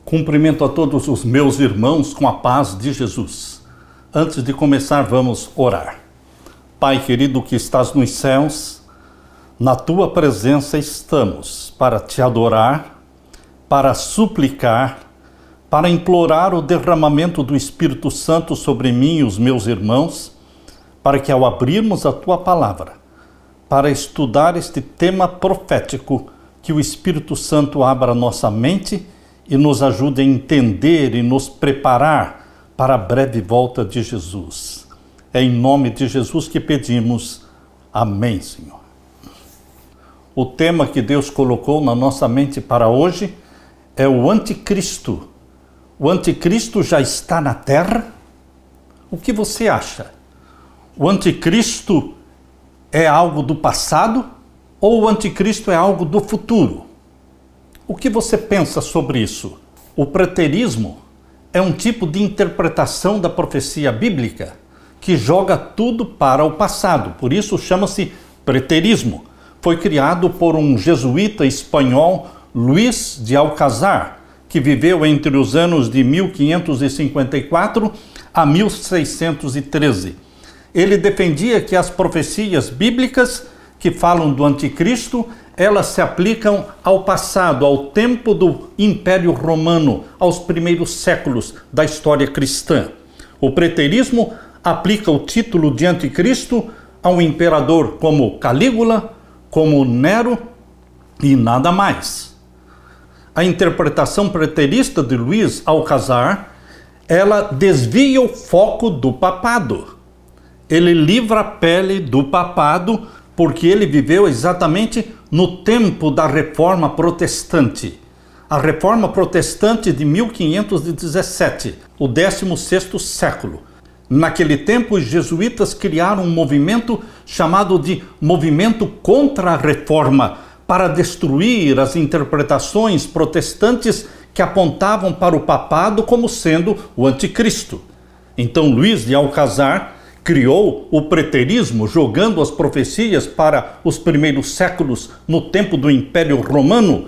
Cumprimento a todos os meus irmãos com a paz de Jesus. Antes de começar, vamos orar. Pai querido que estás nos céus, na tua presença estamos para te adorar, para suplicar, para implorar o derramamento do Espírito Santo sobre mim e os meus irmãos, para que ao abrirmos a tua palavra, para estudar este tema profético, que o Espírito Santo abra nossa mente e nos ajude a entender e nos preparar para a breve volta de Jesus. É em nome de Jesus que pedimos. Amém, Senhor. O tema que Deus colocou na nossa mente para hoje é o anticristo. O anticristo já está na terra? O que você acha? O anticristo é algo do passado ou o anticristo é algo do futuro? O que você pensa sobre isso? O preterismo é um tipo de interpretação da profecia bíblica que joga tudo para o passado, por isso chama-se preterismo. Foi criado por um jesuíta espanhol, Luís de Alcázar, que viveu entre os anos de 1554 a 1613. Ele defendia que as profecias bíblicas que falam do anticristo, elas se aplicam ao passado, ao tempo do Império Romano, aos primeiros séculos da história cristã. O preterismo aplica o título de anticristo a um imperador como Calígula, como Nero e nada mais. A interpretação preterista de Luís Alcázar, ela desvia o foco do papado. Ele livra a pele do papado porque ele viveu exatamente no tempo da Reforma Protestante. A Reforma Protestante de 1517, o 16º século. Naquele tempo, os jesuítas criaram um movimento chamado de Movimento contra a Reforma, para destruir as interpretações protestantes que apontavam para o papado como sendo o anticristo. Então, Luís de Alcázar criou o preterismo, jogando as profecias para os primeiros séculos no tempo do Império Romano.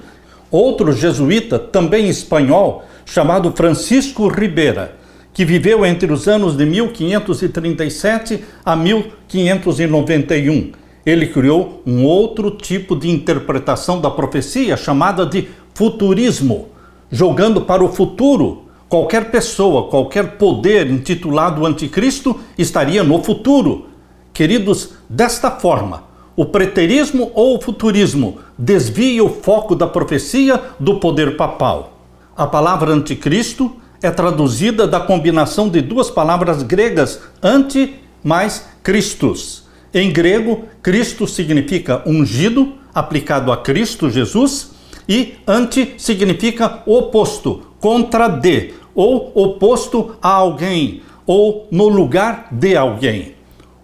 Outro jesuíta, também espanhol, chamado Francisco Ribera, que viveu entre os anos de 1537 a 1591. Ele criou um outro tipo de interpretação da profecia chamada de futurismo, jogando para o futuro. Qualquer pessoa, qualquer poder intitulado anticristo estaria no futuro. Queridos, desta forma, o preterismo ou o futurismo desvia o foco da profecia do poder papal. A palavra anticristo é traduzida da combinação de duas palavras gregas, anti mais Christus. Em grego, Cristo significa ungido, aplicado a Cristo Jesus, e anti significa oposto, contra de, ou oposto a alguém, ou no lugar de alguém.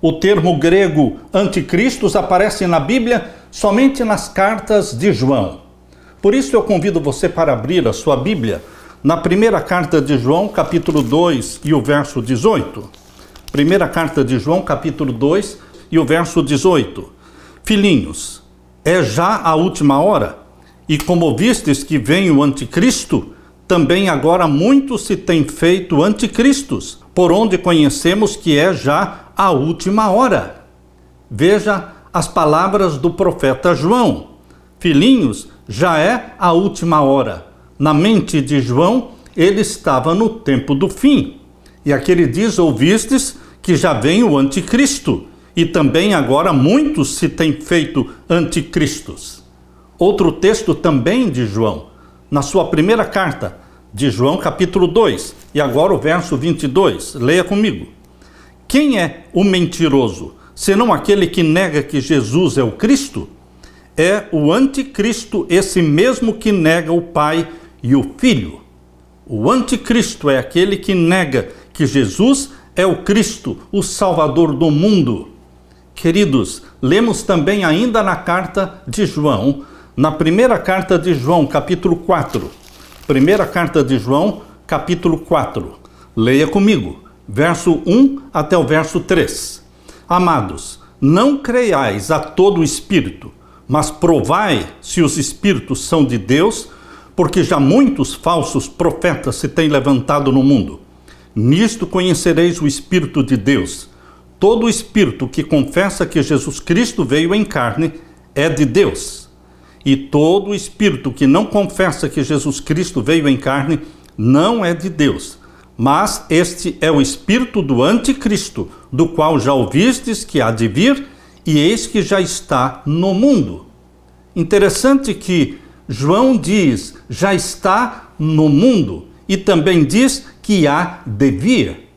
O termo grego anticristos aparece na Bíblia somente nas cartas de João. Por isso eu convido você para abrir a sua Bíblia na primeira carta de João, capítulo 2 e o verso 18. Primeira carta de João, capítulo 2 e o verso 18. Filhinhos, é já a última hora, e como vistes que vem o anticristo, também agora muitos se têm feito anticristos, por onde conhecemos que é já a última hora. Veja as palavras do profeta João. Filhinhos, já é a última hora. Na mente de João, ele estava no tempo do fim. E aqui ele diz, ouvistes que já vem o anticristo, e também agora muitos se têm feito anticristos. Outro texto também de João, na sua primeira carta, de João capítulo 2, e agora o verso 22, leia comigo. Quem é o mentiroso, senão aquele que nega que Jesus é o Cristo? É o anticristo, esse mesmo que nega o Pai e o Filho. O anticristo é aquele que nega que Jesus é o Cristo, o Salvador do mundo. Queridos, lemos também ainda na carta de João, na primeira carta de João, capítulo 4. Primeira carta de João, capítulo 4. Leia comigo, verso 1 até o verso 3. Amados, não creiais a todo espírito, mas provai se os espíritos são de Deus, porque já muitos falsos profetas se têm levantado no mundo. Nisto conhecereis o Espírito de Deus. Todo espírito que confessa que Jesus Cristo veio em carne é de Deus. E todo espírito que não confessa que Jesus Cristo veio em carne não é de Deus. Mas este é o espírito do anticristo, do qual já ouvistes que há de vir, e eis que já está no mundo. Interessante que João diz, já está no mundo, e também diz que há de vir.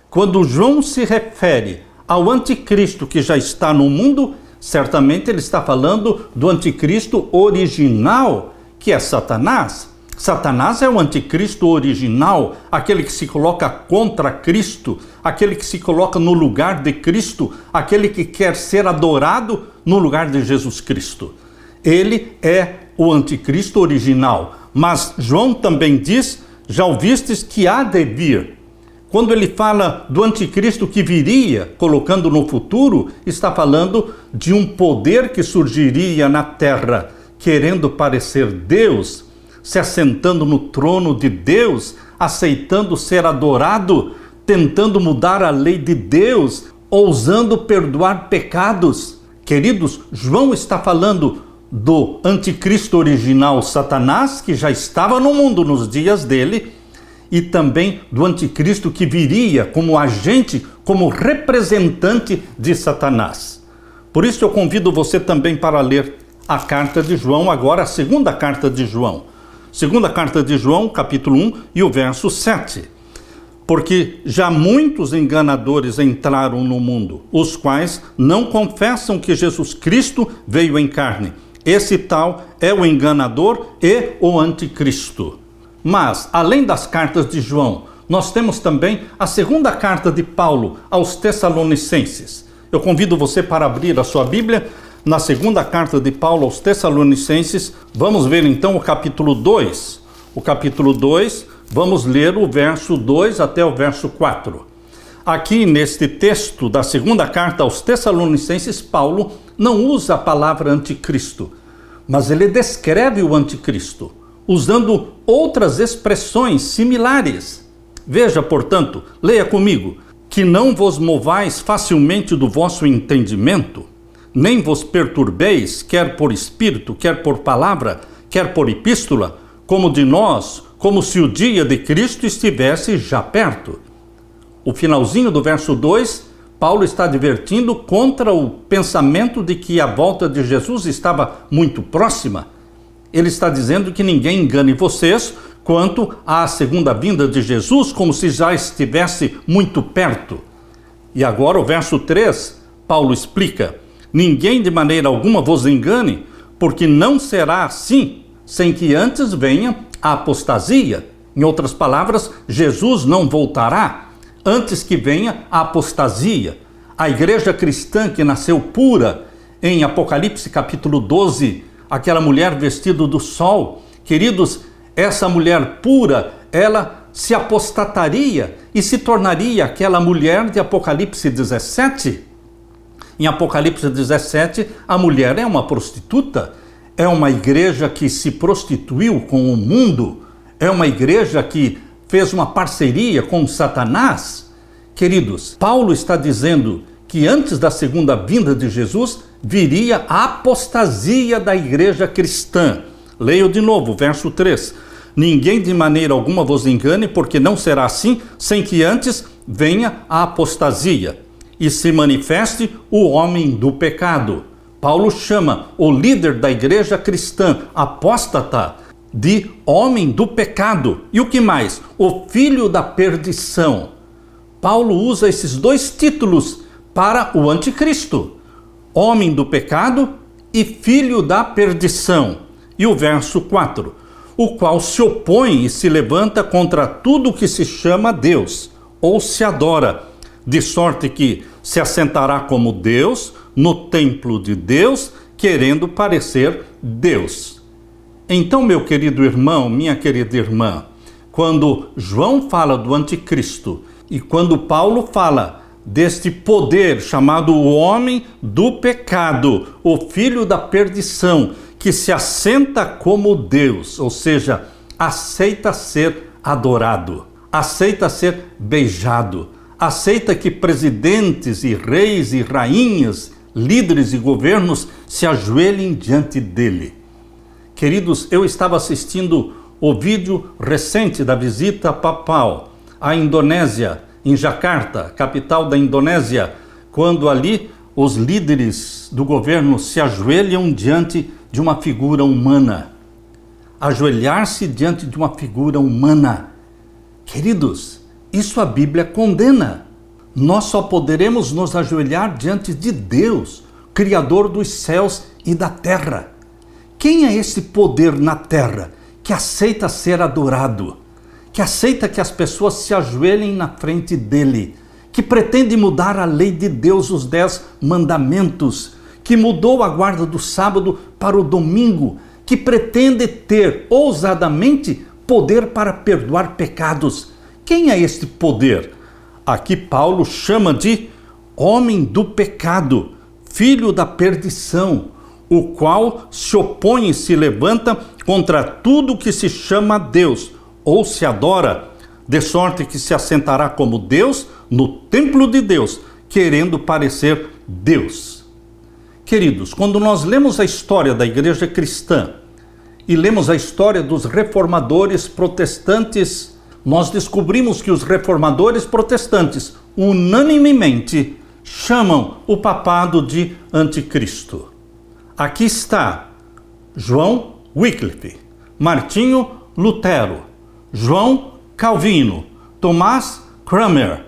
Quando João se refere ao anticristo que já está no mundo, certamente ele está falando do anticristo original, que é Satanás. Satanás é o anticristo original, aquele que se coloca contra Cristo, aquele que se coloca no lugar de Cristo, aquele que quer ser adorado no lugar de Jesus Cristo. Ele é o anticristo original. Mas João também diz, já ouvistes que há de vir. Quando ele fala do anticristo que viria, colocando no futuro, está falando de um poder que surgiria na terra, querendo parecer Deus, se assentando no trono de Deus, aceitando ser adorado, tentando mudar a lei de Deus, ousando perdoar pecados. Queridos, João está falando do anticristo original Satanás, que já estava no mundo nos dias dele, e também do anticristo que viria como agente, como representante de Satanás. Por isso eu convido você também para ler a carta de João, agora a segunda carta de João. Segunda carta de João, capítulo 1 e o verso 7. Porque já muitos enganadores entraram no mundo, os quais não confessam que Jesus Cristo veio em carne. Esse tal é o enganador e o anticristo. Mas, além das cartas de João, nós temos também a segunda carta de Paulo aos Tessalonicenses. Eu convido você para abrir a sua Bíblia na segunda carta de Paulo aos Tessalonicenses. Vamos ver então o capítulo 2. O capítulo 2, vamos ler o verso 2 até o verso 4. Aqui neste texto da segunda carta aos Tessalonicenses, Paulo não usa a palavra anticristo, mas ele descreve o anticristo, usando outras expressões similares. Veja, portanto, leia comigo, que não vos movais facilmente do vosso entendimento, nem vos perturbeis, quer por espírito, quer por palavra, quer por epístola, como de nós, como se o dia de Cristo estivesse já perto. O finalzinho do verso 2, Paulo está advertindo contra o pensamento de que a volta de Jesus estava muito próxima. Ele está dizendo que ninguém engane vocês quanto à segunda vinda de Jesus, como se já estivesse muito perto. E agora o verso 3, Paulo explica, ninguém de maneira alguma vos engane, porque não será assim, sem que antes venha a apostasia. Em outras palavras, Jesus não voltará antes que venha a apostasia. A igreja cristã que nasceu pura, em Apocalipse capítulo 12, aquela mulher vestida do sol, queridos, essa mulher pura, ela se apostataria e se tornaria aquela mulher de Apocalipse 17. Em Apocalipse 17, a mulher é uma prostituta, é uma igreja que se prostituiu com o mundo, é uma igreja que fez uma parceria com Satanás. Queridos, Paulo está dizendo que antes da segunda vinda de Jesus, viria a apostasia da igreja cristã. Leio de novo, verso 3. Ninguém de maneira alguma vos engane, porque não será assim, sem que antes venha a apostasia e se manifeste o homem do pecado. Paulo chama o líder da igreja cristã, apóstata, de homem do pecado. E o que mais? O filho da perdição. Paulo usa esses dois títulos para o anticristo. Homem do pecado e filho da perdição. E o verso 4. O qual se opõe e se levanta contra tudo que se chama Deus, ou se adora, de sorte que se assentará como Deus no templo de Deus, querendo parecer Deus. Então, meu querido irmão, minha querida irmã, quando João fala do anticristo e quando Paulo fala deste poder chamado o homem do pecado, o filho da perdição, que se assenta como Deus, ou seja, aceita ser adorado, aceita ser beijado, aceita que presidentes e reis e rainhas, líderes e governos se ajoelhem diante dele. Queridos, eu estava assistindo o vídeo recente da visita papal à Indonésia, em Jakarta, capital da Indonésia, quando ali os líderes do governo se ajoelham diante de uma figura humana. Ajoelhar-se diante de uma figura humana. Queridos, isso a Bíblia condena. Nós só poderemos nos ajoelhar diante de Deus, Criador dos céus e da terra. Quem é esse poder na terra que aceita ser adorado, que aceita que as pessoas se ajoelhem na frente dele, que pretende mudar a lei de Deus, os 10 mandamentos, que mudou a guarda do sábado para o domingo, que pretende ter ousadamente poder para perdoar pecados? Quem é este poder? Aqui Paulo chama de homem do pecado, filho da perdição, o qual se opõe e se levanta contra tudo que se chama Deus, ou se adora, de sorte que se assentará como Deus no templo de Deus, querendo parecer Deus. Queridos, quando nós lemos a história da igreja cristã e lemos a história dos reformadores protestantes, nós descobrimos que os reformadores protestantes unanimemente chamam o papado de anticristo. Aqui está João Wycliffe, Martinho Lutero, João Calvino, Tomás Cranmer,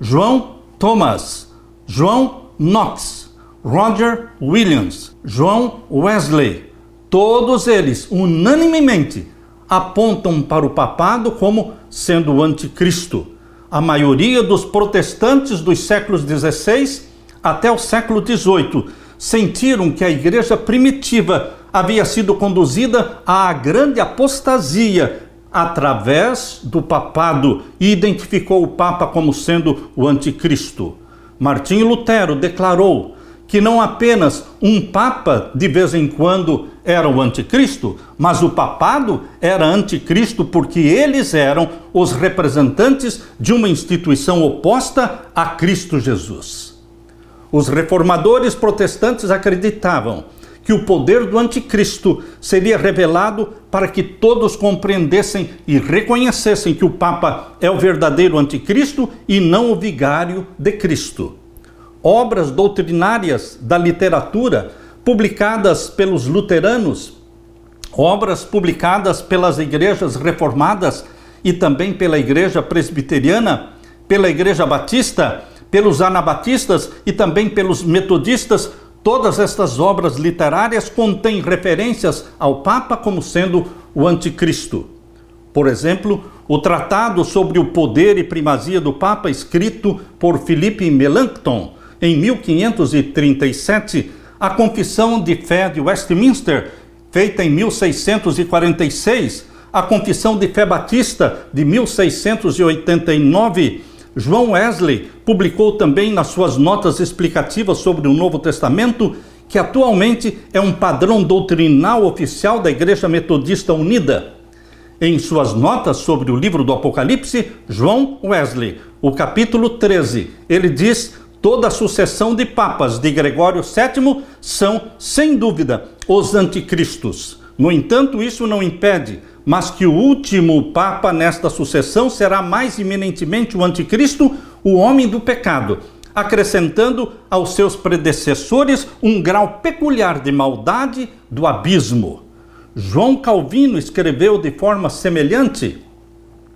João Thomas, João Knox, Roger Williams, João Wesley. Todos eles unanimemente apontam para o papado como sendo o anticristo. A maioria dos protestantes dos séculos XVI até o século XVIII sentiram que a igreja primitiva havia sido conduzida à grande apostasia através do papado e identificou o Papa como sendo o anticristo. Martinho Lutero declarou que não apenas um Papa de vez em quando era o anticristo, mas o papado era anticristo porque eles eram os representantes de uma instituição oposta a Cristo Jesus. Os reformadores protestantes acreditavam que o poder do anticristo seria revelado para que todos compreendessem e reconhecessem que o Papa é o verdadeiro anticristo e não o vigário de Cristo. Obras doutrinárias da literatura publicadas pelos luteranos, obras publicadas pelas igrejas reformadas e também pela igreja presbiteriana, pela igreja batista, pelos anabatistas e também pelos metodistas, todas estas obras literárias contêm referências ao Papa como sendo o anticristo. Por exemplo, o tratado sobre o poder e primazia do Papa, escrito por Philippe Melanchthon em 1537, a Confissão de Fé de Westminster, feita em 1646, a Confissão de Fé Batista de 1689, João Wesley publicou também nas suas notas explicativas sobre o Novo Testamento, que atualmente é um padrão doutrinal oficial da Igreja Metodista Unida. Em suas notas sobre o livro do Apocalipse, João Wesley, o capítulo 13, ele diz: toda a sucessão de papas de Gregório VII são, sem dúvida, os anticristos. No entanto, isso não impede, mas que o último papa nesta sucessão será mais eminentemente o anticristo, o homem do pecado, acrescentando aos seus predecessores um grau peculiar de maldade do abismo. João Calvino escreveu de forma semelhante.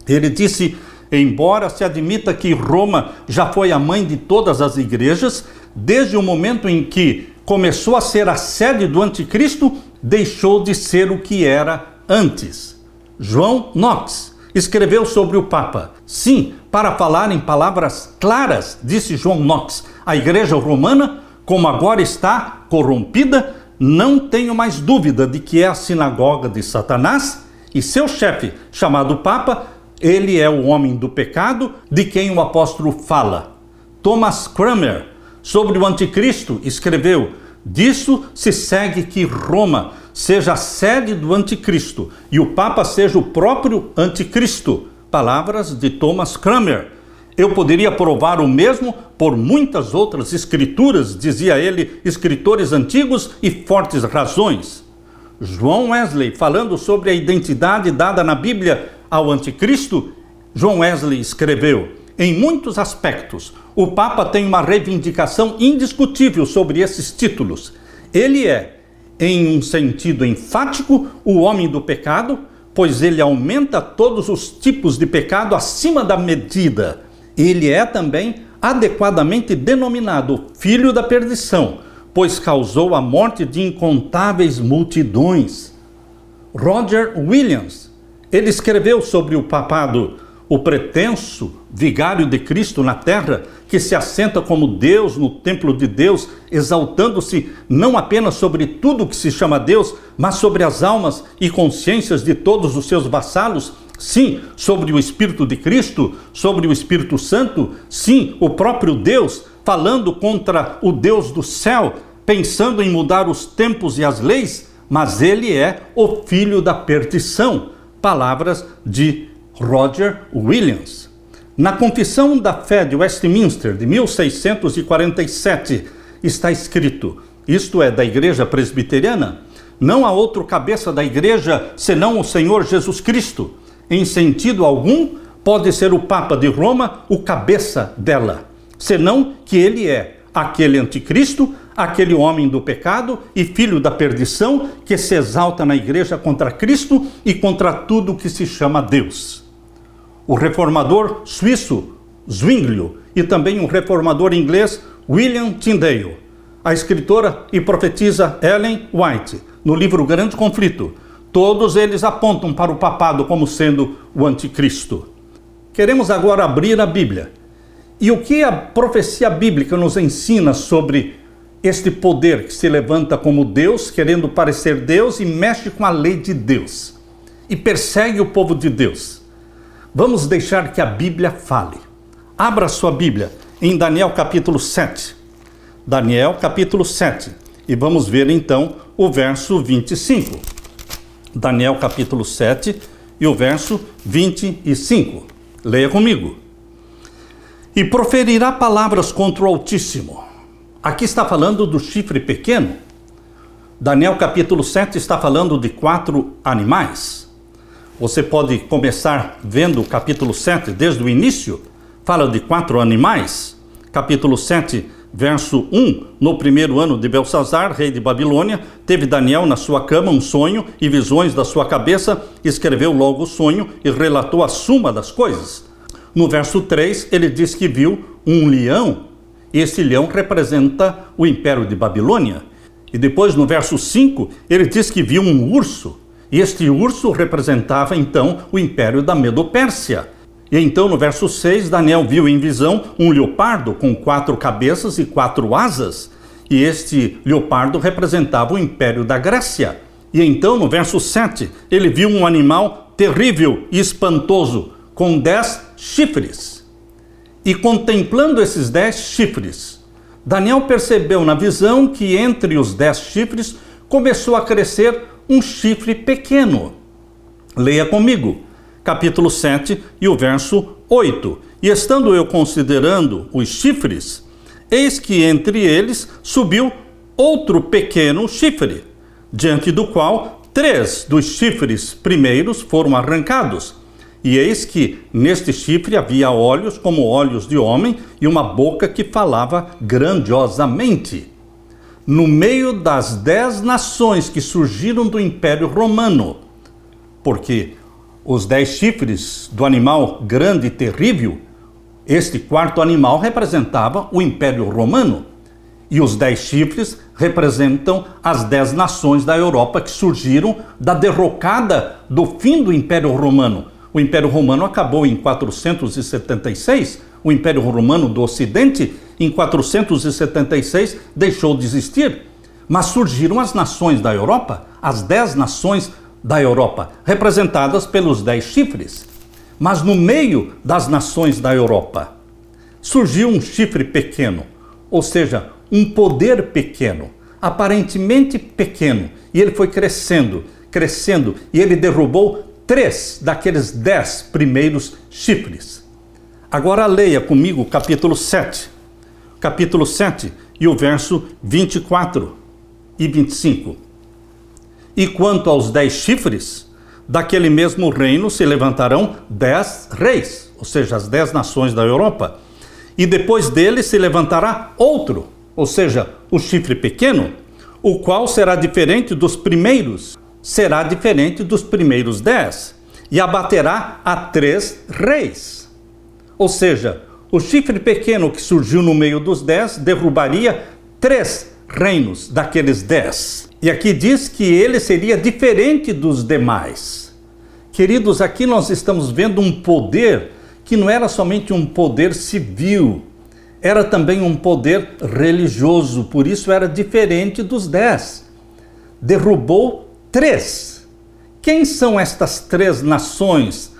Ele disse: embora se admita que Roma já foi a mãe de todas as igrejas, desde o momento em que começou a ser a sede do anticristo, deixou de ser o que era antes. João Knox escreveu sobre o Papa. Sim, para falar em palavras claras, disse João Knox, a igreja romana, como agora está corrompida, não tenho mais dúvida de que é a sinagoga de Satanás e seu chefe, chamado Papa, ele é o homem do pecado de quem o apóstolo fala. Thomas Cranmer, sobre o anticristo, escreveu: disso se segue que Roma seja a sede do anticristo e o Papa seja o próprio anticristo. Palavras de Thomas Cranmer. Eu poderia provar o mesmo por muitas outras escrituras, dizia ele, escritores antigos e fortes razões. João Wesley, falando sobre a identidade dada na Bíblia ao anticristo, João Wesley escreveu: em muitos aspectos, o Papa tem uma reivindicação indiscutível sobre esses títulos. Ele é, em um sentido enfático, o homem do pecado, pois ele aumenta todos os tipos de pecado acima da medida. Ele é também adequadamente denominado filho da perdição, pois causou a morte de incontáveis multidões. Roger Williams, ele escreveu sobre o papado: o pretenso vigário de Cristo na terra, que se assenta como Deus no templo de Deus, exaltando-se não apenas sobre tudo que se chama Deus, mas sobre as almas e consciências de todos os seus vassalos. Sim, sobre o Espírito de Cristo, sobre o Espírito Santo. Sim, o próprio Deus, falando contra o Deus do céu, pensando em mudar os tempos e as leis, mas ele é o filho da perdição. Palavras de Roger Williams. Na Confissão da Fé de Westminster, de 1647, está escrito, isto é, da Igreja Presbiteriana: não há outro cabeça da Igreja senão o Senhor Jesus Cristo. Em sentido algum, pode ser o Papa de Roma o cabeça dela, senão que ele é aquele anticristo, aquele homem do pecado e filho da perdição que se exalta na Igreja contra Cristo e contra tudo que se chama Deus. O reformador suíço Zwinglio e também o reformador inglês William Tyndale, a escritora e profetisa Ellen White, no livro Grande Conflito, todos eles apontam para o papado como sendo o anticristo. Queremos agora abrir a Bíblia. E o que a profecia bíblica nos ensina sobre este poder que se levanta como Deus, querendo parecer Deus e mexe com a lei de Deus e persegue o povo de Deus? Vamos deixar que a Bíblia fale. Abra sua Bíblia em Daniel capítulo 7. Daniel capítulo 7. E vamos ver então o verso 25. Daniel capítulo 7 e o verso 25. Leia comigo. E proferirá palavras contra o Altíssimo. Aqui está falando do chifre pequeno. Daniel capítulo 7 está falando de 4 animais. Você pode começar vendo o capítulo 7 desde o início. Fala de 4 animais. Capítulo 7, verso 1. No primeiro ano de Belsazar, rei de Babilônia, teve Daniel na sua cama um sonho e visões da sua cabeça, escreveu logo o sonho e relatou a suma das coisas. No verso 3, ele diz que viu um leão. Esse leão representa o império de Babilônia. E depois, no verso 5, ele diz que viu um urso. E este urso representava, então, o império da Medo-Pérsia. E então, no verso 6, Daniel viu em visão um leopardo com 4 cabeças e 4 asas. E este leopardo representava o império da Grécia. E então, no verso 7, ele viu um animal terrível e espantoso, com 10 chifres. E contemplando esses 10 chifres, Daniel percebeu na visão que entre os 10 chifres começou a crescer um chifre pequeno. Leia comigo, capítulo 7 e o verso 8. E estando eu considerando os chifres, eis que entre eles subiu outro pequeno chifre, diante do qual 3 dos chifres primeiros foram arrancados. E eis que neste chifre havia olhos como olhos de homem e uma boca que falava grandiosamente. No meio das 10 nações que surgiram do Império Romano, porque os 10 chifres do animal grande e terrível, este quarto animal representava o Império Romano. E os 10 chifres representam as 10 nações da Europa que surgiram da derrocada do fim do Império Romano. O Império Romano acabou em 476, o Império Romano do Ocidente, em 476, deixou de existir. Mas surgiram as nações da Europa, as 10 nações da Europa, representadas pelos 10 chifres. Mas no meio das nações da Europa, surgiu um chifre pequeno, ou seja, um poder pequeno. aparentemente pequeno, e ele foi crescendo, e ele derrubou 3 daqueles 10 primeiros chifres. Agora leia comigo o capítulo 7 e o verso 24 e 25. E quanto aos 10 chifres, daquele mesmo reino se levantarão 10 reis, ou seja, as 10 nações da Europa, e depois dele se levantará outro, ou seja, o chifre pequeno, o qual será diferente dos primeiros 10, e abaterá a 3 reis. Ou seja, o chifre pequeno que surgiu no meio dos 10 derrubaria 3 reinos daqueles 10. E aqui diz que ele seria diferente dos demais. Queridos, aqui nós estamos vendo um poder que não era somente um poder civil, era também um poder religioso, por isso era diferente dos 10. Derrubou 3. Quem são estas 3 nações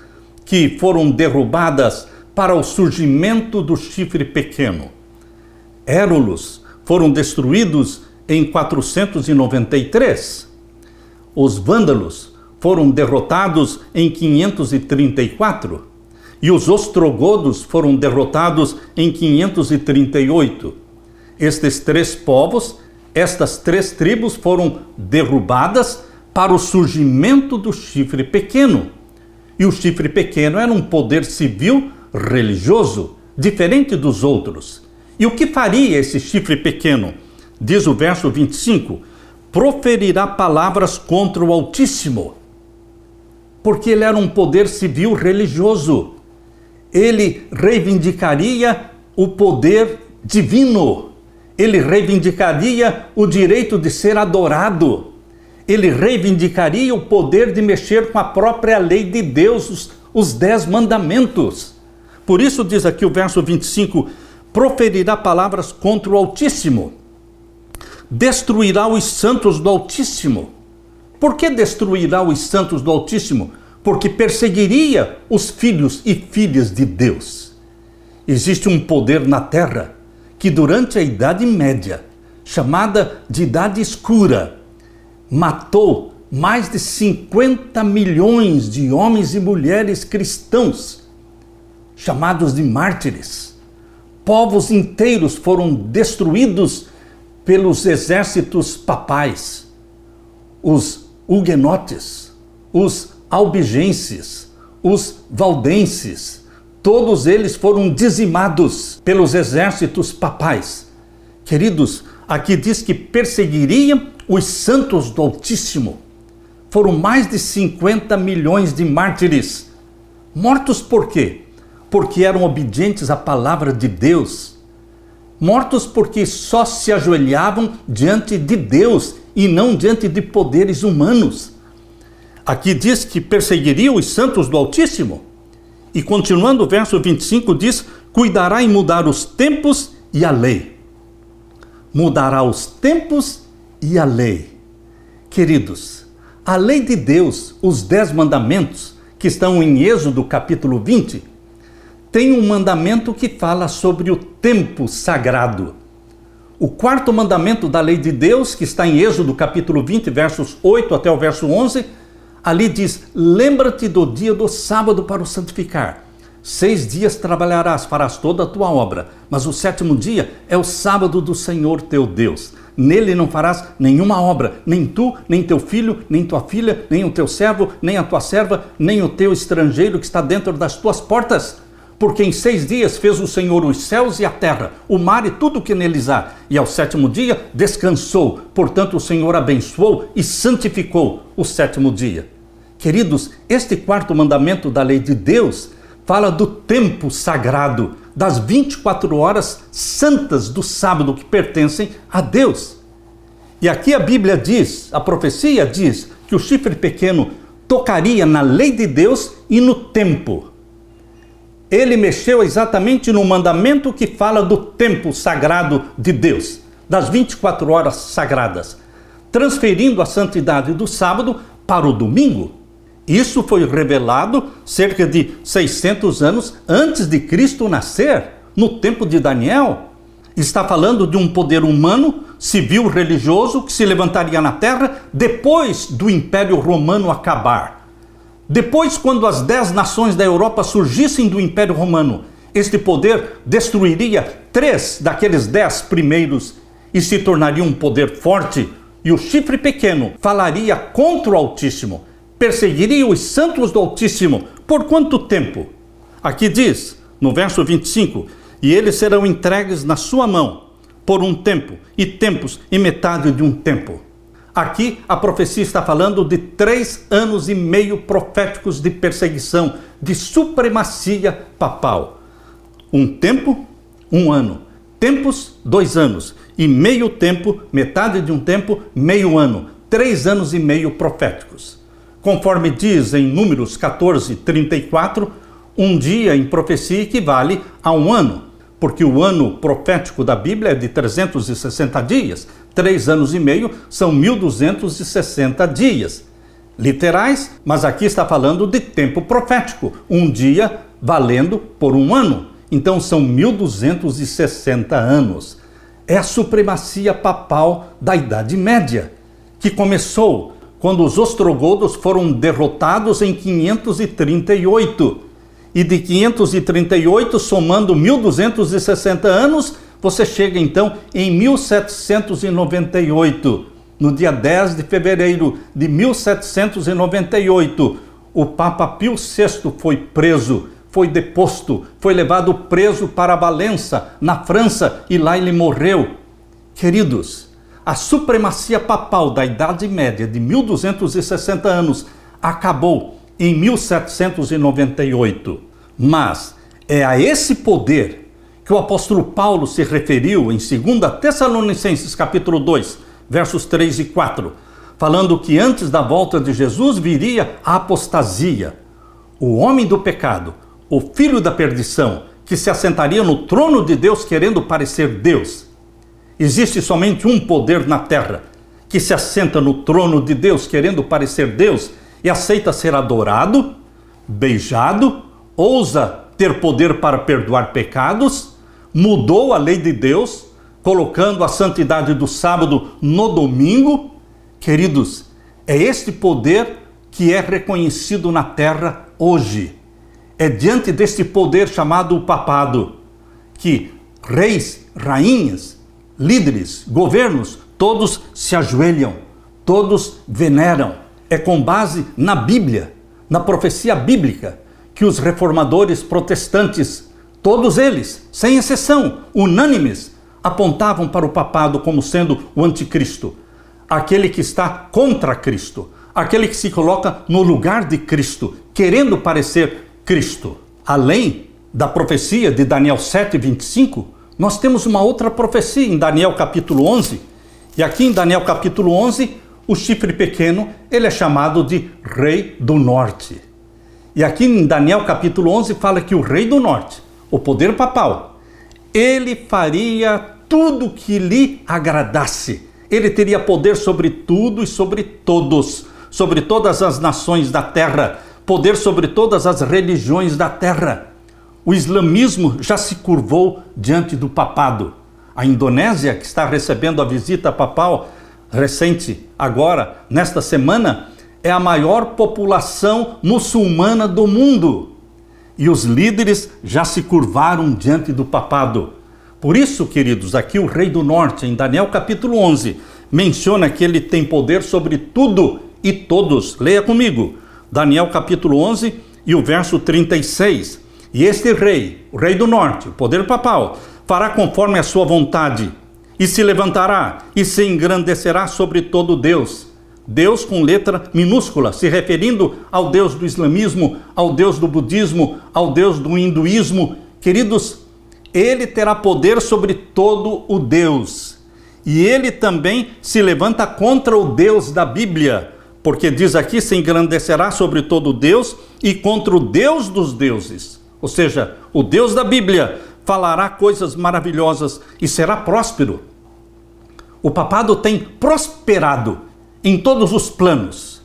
que foram derrubadas para o surgimento do chifre pequeno? Érulos foram destruídos em 493. Os vândalos foram derrotados em 534. E os ostrogodos foram derrotados em 538. Estes 3 povos, estas 3 tribos foram derrubadas para o surgimento do chifre pequeno. E o chifre pequeno era um poder civil religioso, diferente dos outros. E o que faria esse chifre pequeno? Diz o verso 25: proferirá palavras contra o Altíssimo. Porque ele era um poder civil religioso. Ele reivindicaria o poder divino. Ele reivindicaria o direito de ser adorado. Ele reivindicaria o poder de mexer com a própria lei de Deus, os 10 mandamentos. Por isso diz aqui o verso 25, proferirá palavras contra o Altíssimo. Destruirá os santos do Altíssimo. Por que destruirá os santos do Altíssimo? Porque perseguiria os filhos e filhas de Deus. Existe um poder na terra que durante a Idade Média, chamada de Idade Escura, matou mais de 50 milhões de homens e mulheres cristãos, chamados de mártires. Povos inteiros foram destruídos pelos exércitos papais, os huguenotes, os albigenses, os valdenses, todos eles foram dizimados pelos exércitos papais. Queridos, aqui diz que perseguiriam os santos do Altíssimo. Foram mais de 50 milhões de mártires. Mortos por quê? Porque eram obedientes à palavra de Deus. Mortos porque só se ajoelhavam diante de Deus e não diante de poderes humanos. Aqui diz que perseguiria os santos do Altíssimo. E continuando o verso 25 diz, cuidará em mudar os tempos e a lei. Mudará os tempos e a lei. Queridos, a lei de Deus, os 10 mandamentos, que estão em Êxodo capítulo 20, tem um mandamento que fala sobre o tempo sagrado. O 4º mandamento da lei de Deus, que está em Êxodo capítulo 20, versos 8 até o verso 11, ali diz, lembra-te do dia do sábado para o santificar. 6 dias trabalharás, farás toda a tua obra, mas o 7º dia é o sábado do Senhor teu Deus. Nele não farás nenhuma obra, nem tu, nem teu filho, nem tua filha, nem o teu servo, nem a tua serva, nem o teu estrangeiro que está dentro das tuas portas. Porque em 6 dias fez o Senhor os céus e a terra, o mar e tudo o que neles há. E ao 7º dia descansou. Portanto, o Senhor abençoou e santificou o 7º dia. Queridos, este 4º mandamento da lei de Deus fala do tempo sagrado, das 24 horas santas do sábado que pertencem a Deus. E aqui a Bíblia diz, a profecia diz, que o chifre pequeno tocaria na lei de Deus e no tempo. Ele mexeu exatamente no mandamento que fala do tempo sagrado de Deus, das 24 horas sagradas, transferindo a santidade do sábado para o domingo. Isso foi revelado cerca de 600 anos antes de Cristo nascer, no tempo de Daniel. Está falando de um poder humano, civil, religioso, que se levantaria na terra depois do Império Romano acabar. Depois, quando as 10 nações da Europa surgissem do Império Romano, este poder destruiria 3 daqueles 10 primeiros e se tornaria um poder forte, e o chifre pequeno falaria contra o Altíssimo, perseguiria os santos do Altíssimo. Por quanto tempo? Aqui diz, no verso 25, e eles serão entregues na sua mão por um tempo, e tempos, e metade de um tempo. Aqui a profecia está falando de 3 anos e meio proféticos de perseguição, de supremacia papal. Um tempo, 1 ano. Tempos, 2 anos. E meio tempo, metade de um tempo, meio ano. 3 anos e meio proféticos. Conforme diz em Números 14:34, um dia em profecia equivale a 1 ano, porque o ano profético da Bíblia é de 360 dias. 3 anos e meio são 1260 dias. Literais, mas aqui está falando de tempo profético. Um dia valendo por 1 ano. Então são 1260 anos. É a supremacia papal da Idade Média, que começou quando os ostrogodos foram derrotados em 538. E de 538, somando 1260 anos, você chega então em 1798. No dia 10 de fevereiro de 1798, o Papa Pio VI foi preso, foi deposto, foi levado preso para Valença, na França, e lá ele morreu. Queridos, a supremacia papal da Idade Média de 1260 anos acabou em 1798. Mas é a esse poder que o apóstolo Paulo se referiu em 2 Tessalonicenses capítulo 2, versos 3 e 4, falando que antes da volta de Jesus viria a apostasia, o homem do pecado, o filho da perdição, que se assentaria no trono de Deus querendo parecer Deus. Existe somente um poder na terra que se assenta no trono de Deus querendo parecer Deus e aceita ser adorado, beijado, ousa ter poder para perdoar pecados, mudou a lei de Deus, colocando a santidade do sábado no domingo. Queridos, é este poder que é reconhecido na terra hoje. É diante deste poder chamado o papado que reis, rainhas, líderes, governos, todos se ajoelham, todos veneram. É com base na Bíblia, na profecia bíblica, que os reformadores protestantes, todos eles, sem exceção, unânimes, apontavam para o papado como sendo o anticristo, aquele que está contra Cristo, aquele que se coloca no lugar de Cristo, querendo parecer Cristo. Além da profecia de Daniel 7:25, nós temos uma outra profecia em Daniel capítulo 11. E aqui em Daniel capítulo 11, o chifre pequeno, ele é chamado de Rei do Norte. E aqui em Daniel capítulo 11 fala que o Rei do Norte, o poder papal, ele faria tudo que lhe agradasse. Ele teria poder sobre tudo e sobre todos, sobre todas as nações da terra, poder sobre todas as religiões da terra. O islamismo já se curvou diante do papado. A Indonésia, que está recebendo a visita papal recente agora, nesta semana, é a maior população muçulmana do mundo. E os líderes já se curvaram diante do papado. Por isso, queridos, aqui o Rei do Norte, em Daniel capítulo 11, menciona que ele tem poder sobre tudo e todos. Leia comigo. Daniel capítulo 11 e o verso 36. E este rei, o Rei do Norte, o poder papal, fará conforme a sua vontade, e se levantará e se engrandecerá sobre todo Deus. Deus com letra minúscula, se referindo ao Deus do islamismo, ao Deus do budismo, ao Deus do hinduísmo. Queridos, ele terá poder sobre todo o Deus. E ele também se levanta contra o Deus da Bíblia, porque diz aqui, se engrandecerá sobre todo Deus e contra o Deus dos deuses. Ou seja, o Deus da Bíblia falará coisas maravilhosas e será próspero. O papado tem prosperado em todos os planos.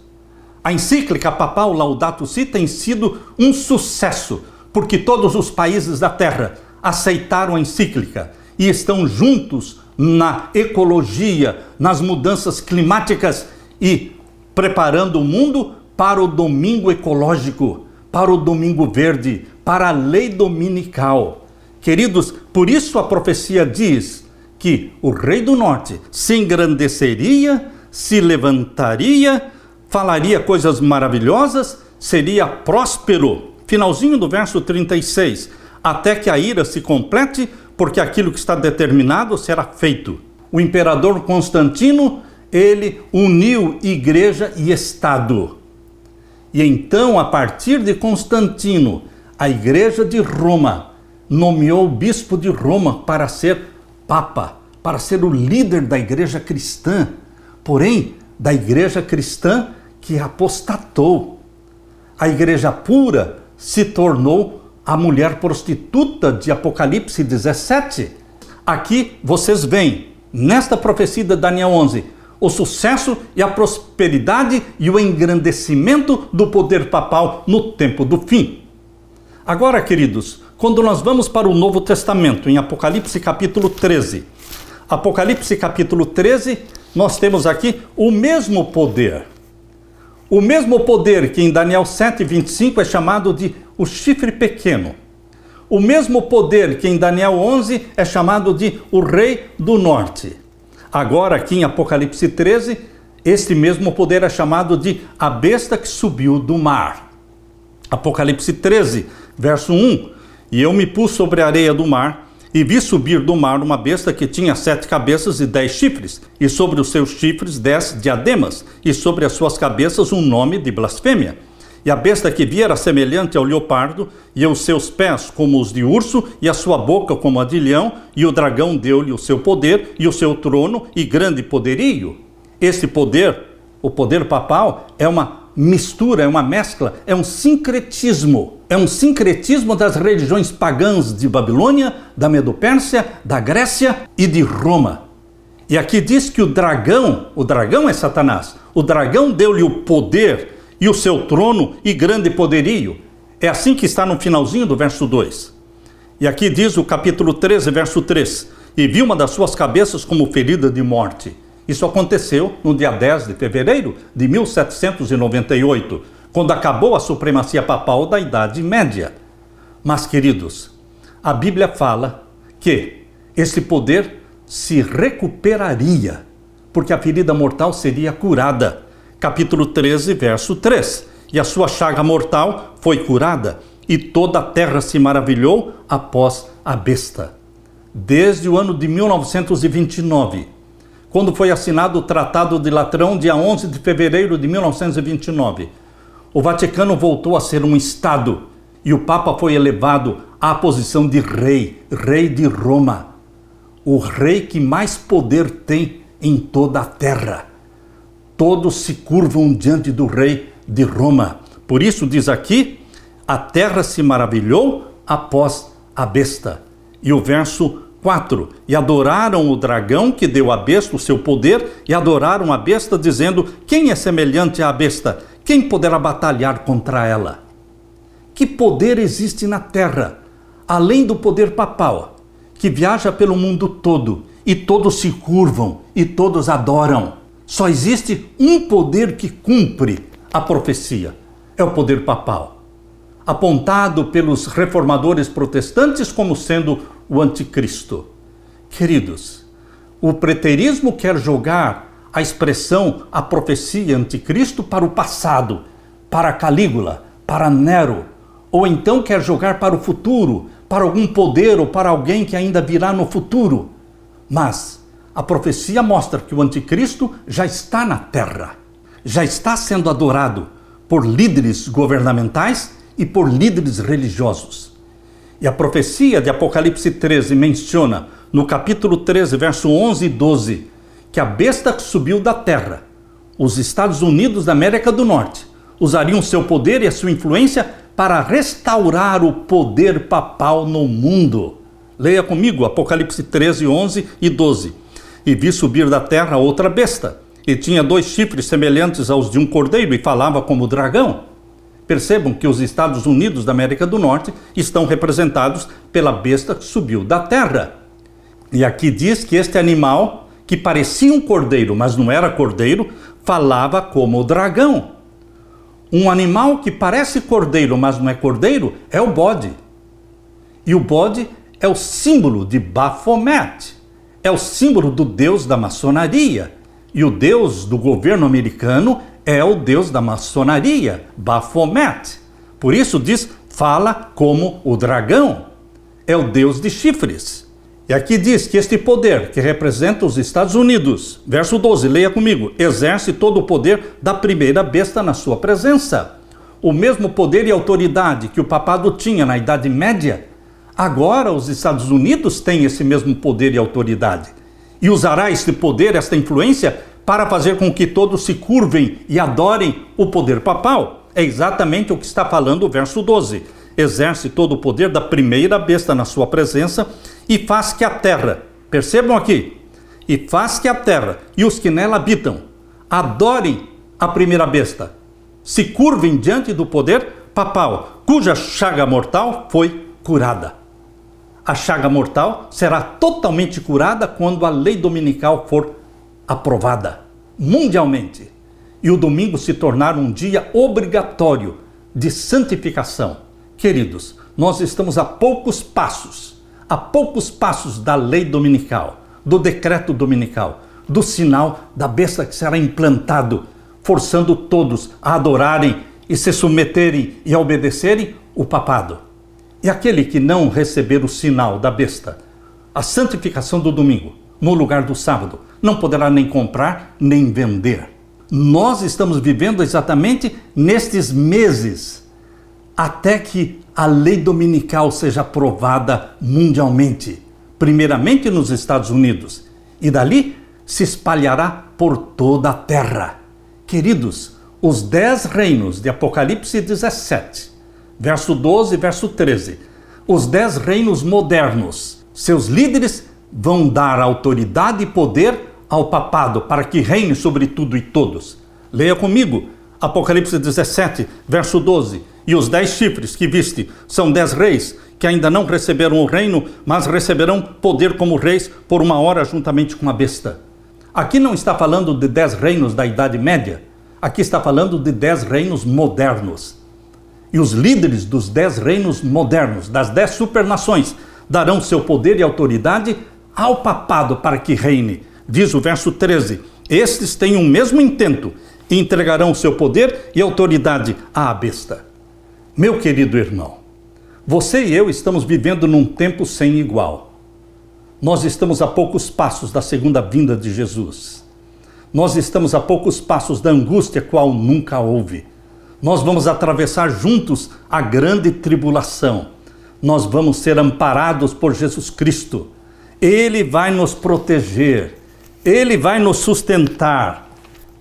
A encíclica papal Laudato Si tem sido um sucesso, porque todos os países da terra aceitaram a encíclica e estão juntos na ecologia, nas mudanças climáticas e preparando o mundo para o domingo ecológico, para o domingo verde, para a lei dominical. Queridos, por isso a profecia diz que o rei do norte se engrandeceria, se levantaria, falaria coisas maravilhosas, seria próspero. Finalzinho do verso 36. Até que a ira se complete, porque aquilo que está determinado será feito. O imperador Constantino, ele uniu igreja e Estado. E então, a partir de Constantino, a igreja de Roma nomeou o bispo de Roma para ser papa, para ser o líder da igreja cristã. Porém, da igreja cristã que apostatou. A igreja pura se tornou a mulher prostituta de Apocalipse 17. Aqui vocês veem, nesta profecia de Daniel 11, o sucesso e a prosperidade e o engrandecimento do poder papal no tempo do fim. Agora, queridos, quando nós vamos para o Novo Testamento, em Apocalipse capítulo 13, Apocalipse capítulo 13, nós temos aqui o mesmo poder. O mesmo poder que em Daniel 7:25 é chamado de o chifre pequeno. O mesmo poder que em Daniel 11 é chamado de o rei do norte. Agora aqui em Apocalipse 13, este mesmo poder é chamado de a besta que subiu do mar. Apocalipse 13, verso 1. E eu me pus sobre a areia do mar, e vi subir do mar uma besta que tinha 7 cabeças e 10 chifres, e sobre os seus chifres 10 diademas, e sobre as suas cabeças um nome de blasfêmia. E a besta que vi era semelhante ao leopardo, e os seus pés como os de urso, e a sua boca como a de leão, e o dragão deu-lhe o seu poder, e o seu trono, e grande poderio. Esse poder, o poder papal, é uma mistura, é uma mescla, é um sincretismo. É um sincretismo das religiões pagãs de Babilônia, da Medo-Pérsia, da Grécia e de Roma. E aqui diz que o dragão é Satanás, o dragão deu-lhe o poder e o seu trono e grande poderio. É assim que está no finalzinho do verso 2. E aqui diz o capítulo 13, verso 3. E vi uma das suas cabeças como ferida de morte. Isso aconteceu no dia 10 de fevereiro de 1798, quando acabou a supremacia papal da Idade Média. Mas, queridos, a Bíblia fala que esse poder se recuperaria, porque a ferida mortal seria curada. Capítulo 13, verso 3. E a sua chaga mortal foi curada, e toda a terra se maravilhou após a besta. Desde o ano de 1929, quando foi assinado o Tratado de Latrão, dia 11 de fevereiro de 1929, o Vaticano voltou a ser um Estado, e o Papa foi elevado à posição de rei, rei de Roma, o rei que mais poder tem em toda a terra. Todos se curvam diante do rei de Roma. Por isso diz aqui, a terra se maravilhou após a besta. E o verso 4, e adoraram o dragão que deu à besta o seu poder, e adoraram a besta, dizendo, quem é semelhante à besta? Quem poderá batalhar contra ela? Que poder existe na terra, além do poder papal, que viaja pelo mundo todo, e todos se curvam, e todos adoram? Só existe um poder que cumpre a profecia, é o poder papal, apontado pelos reformadores protestantes como sendo o anticristo. Queridos, o preterismo quer jogar a expressão, a profecia anticristo para o passado, para Calígula, para Nero, ou então quer jogar para o futuro, para algum poder ou para alguém que ainda virá no futuro. Mas a profecia mostra que o anticristo já está na terra, já está sendo adorado por líderes governamentais e por líderes religiosos. E a profecia de Apocalipse 13 menciona, no capítulo 13, verso 11 e 12, que a besta que subiu da terra, os Estados Unidos da América do Norte, usariam seu poder e a sua influência para restaurar o poder papal no mundo. Leia comigo Apocalipse 13, 11 e 12. E vi subir da terra outra besta, e tinha 2 chifres semelhantes aos de um cordeiro, e falava como dragão. Percebam que os Estados Unidos da América do Norte estão representados pela besta que subiu da terra. E aqui diz que este animal, que parecia um cordeiro, mas não era cordeiro, falava como o dragão. Um animal que parece cordeiro, mas não é cordeiro, é o bode. E o bode é o símbolo de Baphomet. É o símbolo do deus da maçonaria. E o deus do governo americano é o deus da maçonaria, Baphomet. Por isso diz, fala como o dragão. É o deus de chifres. E aqui diz que este poder, que representa os Estados Unidos, verso 12, leia comigo, exerce todo o poder da primeira besta na sua presença. O mesmo poder e autoridade que o papado tinha na Idade Média, agora os Estados Unidos têm esse mesmo poder e autoridade. E usará este poder, esta influência, para fazer com que todos se curvem e adorem o poder papal. É exatamente o que está falando o verso 12. Exerce todo o poder da primeira besta na sua presença e faz que a terra, percebam aqui, e faz que a terra e os que nela habitam adorem a primeira besta, se curvem diante do poder papal, cuja chaga mortal foi curada. A chaga mortal será totalmente curada quando a lei dominical for aprovada mundialmente e o domingo se tornar um dia obrigatório de santificação. Queridos, nós estamos a poucos passos da lei dominical, do decreto dominical, do sinal da besta que será implantado, forçando todos a adorarem e se submeterem e a obedecerem o papado. E aquele que não receber o sinal da besta, a santificação do domingo, no lugar do sábado, não poderá nem comprar nem vender. Nós estamos vivendo exatamente nestes meses, até que a lei dominical seja aprovada mundialmente, primeiramente nos Estados Unidos, e dali se espalhará por toda a terra. Queridos, os 10 reinos de Apocalipse 17, verso 12 e verso 13, os 10 reinos modernos, seus líderes vão dar autoridade e poder ao papado para que reine sobre tudo e todos. Leia comigo, Apocalipse 17, verso 12. E os 10 chifres que viste são 10 reis que ainda não receberam o reino, mas receberão poder como reis por uma hora juntamente com a besta. Aqui não está falando de 10 reinos da Idade Média, aqui está falando de 10 reinos modernos. E os líderes dos 10 reinos modernos, das 10 supernações, darão seu poder e autoridade ao papado para que reine. Diz o verso 13, estes têm o mesmo intento e entregarão seu poder e autoridade à besta. Meu querido irmão, você e eu estamos vivendo num tempo sem igual. Nós estamos a poucos passos da segunda vinda de Jesus. Nós estamos a poucos passos da angústia qual nunca houve. Nós vamos atravessar juntos a grande tribulação. Nós vamos ser amparados por Jesus Cristo. Ele vai nos proteger. Ele vai nos sustentar.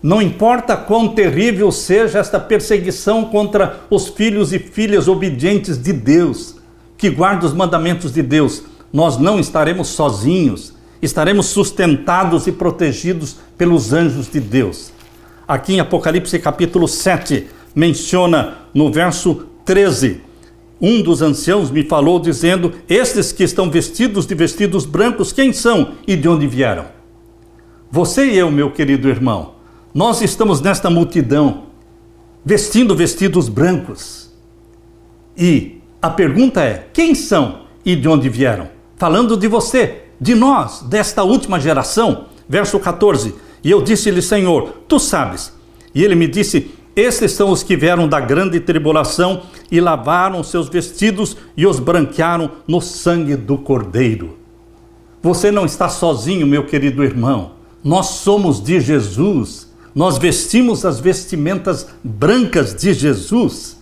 Não importa quão terrível seja esta perseguição contra os filhos e filhas obedientes de Deus, que guardam os mandamentos de Deus, nós não estaremos sozinhos, estaremos sustentados e protegidos pelos anjos de Deus. Aqui em Apocalipse capítulo 7, menciona no verso 13, um dos anciãos me falou dizendo, estes que estão vestidos de vestidos brancos, quem são e de onde vieram? Você e eu, meu querido irmão, nós estamos nesta multidão, vestindo vestidos brancos. E a pergunta é, quem são e de onde vieram? Falando de você, de nós, desta última geração. Verso 14, e eu disse-lhe, Senhor, tu sabes. E ele me disse, estes são os que vieram da grande tribulação e lavaram seus vestidos e os branquearam no sangue do Cordeiro. Você não está sozinho, meu querido irmão. Nós somos de Jesus. Nós vestimos as vestimentas brancas de Jesus.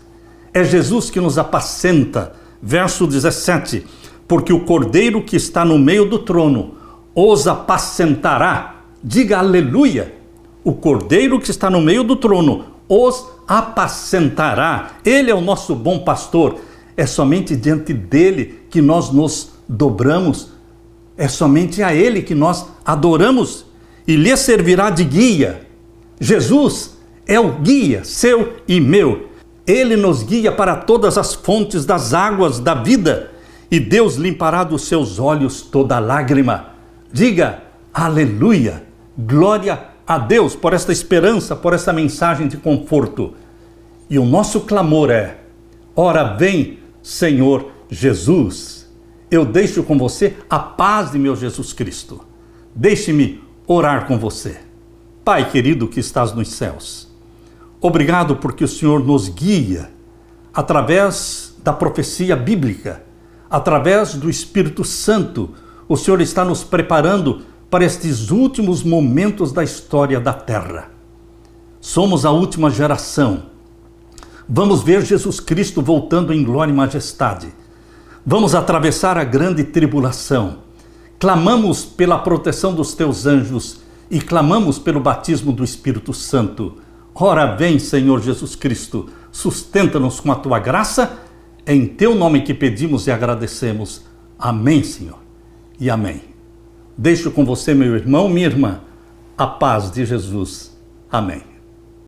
É Jesus que nos apacenta. Verso 17. Porque o Cordeiro que está no meio do trono os apacentará. Diga aleluia. O Cordeiro que está no meio do trono os apacentará. Ele é o nosso bom pastor. É somente diante dele que nós nos dobramos. É somente a ele que nós adoramos. E lhe servirá de guia. Jesus é o guia seu e meu. Ele nos guia para todas as fontes das águas da vida. E Deus limpará dos seus olhos toda lágrima. Diga aleluia, glória a Deus por esta esperança, por esta mensagem de conforto. E o nosso clamor é: ora vem, Senhor Jesus. Eu deixo com você a paz de meu Jesus Cristo. Deixe-me orar com você. Pai querido que estás nos céus, obrigado porque o Senhor nos guia através da profecia bíblica, através do Espírito Santo. O Senhor está nos preparando para estes últimos momentos da história da Terra. Somos a última geração. Vamos ver Jesus Cristo voltando em glória e majestade. Vamos atravessar a grande tribulação. Clamamos pela proteção dos teus anjos e clamamos pelo batismo do Espírito Santo. Ora vem, Senhor Jesus Cristo, sustenta-nos com a tua graça. É em teu nome que pedimos e agradecemos. Amém, Senhor, e amém. Deixo com você, meu irmão, minha irmã, a paz de Jesus. Amém.